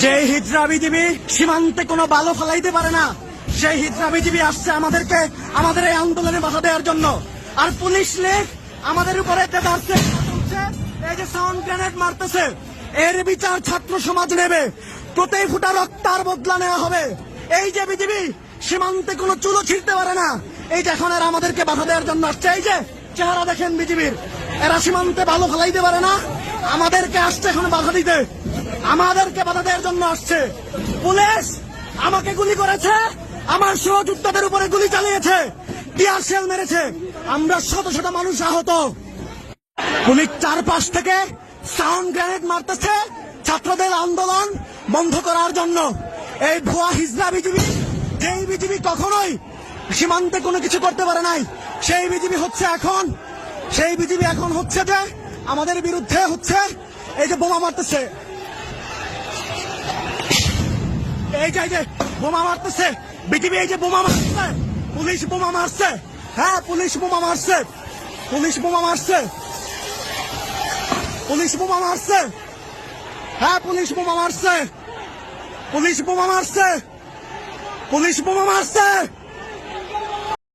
যে হিজড়া বিজিবি সীমান্তে কোনো বালু ফেলাইতে পারে না, সেই হিজড়া বিজিবি আসছে আমাদেরকে আমাদের এই আন্দোলনে বাধা দেওয়ার জন্য। আর পুলিশ লীগ আমাদের উপরে এই যে সাউন্ড গ্রেনেড মারতেছে, এর বিচার ছাত্র সমাজ নেবে। প্রতি ফুটা রক্তার বদলা নেওয়া হবে। এই যে বিজিবি সীমান্তে কোনো চুলো ছিঁড়তে পারে না, এই যে এখন এরা আমাদেরকে বাধা দেওয়ার জন্য আসছে। এই যে চেহারা দেখেন বিজিবির, এরা সীমান্তে বালু ফেলাইতে পারে না, আমাদেরকে আসছে এখন বাধা দিতে, আমাদেরকে বাধা দেওয়ার জন্য আসছে। পুলিশ আমাকে গুলি করেছে, আমার সহযোদ্ধাদের উপরে গুলি চালিয়েছে, টিয়ার শেল মেরেছে, আমরা শত শত মানুষ আহত। পুলিশ চারপাশ থেকে সাউন্ড গ্রেনেড মারতেছে ছাত্রদের আন্দোলন বন্ধ করার জন্য। এই ভুয়া হিজড়া বিজিবি, যেই বিজিবি কখনোই সীমান্তে কোনো কিছু করতে পারে নাই, সেই বিজিবি এখন হচ্ছে যে আমাদের বিরুদ্ধে হচ্ছে এই যে বোমা মারতেছে, এই যে বোমা মারতেছে বিজিবি, এই যে বোমা মারছে, পুলিশ বোমা মারছে, হ্যাঁ পুলিশ বোমা মারছে, পুলিশ বোমা মারছে, পুলিশ বোমা মারছে, হ্যাঁ পুলিশ বোমা মারছে, পুলিশ বোমা মারছে, পুলিশ বোমা মারছে।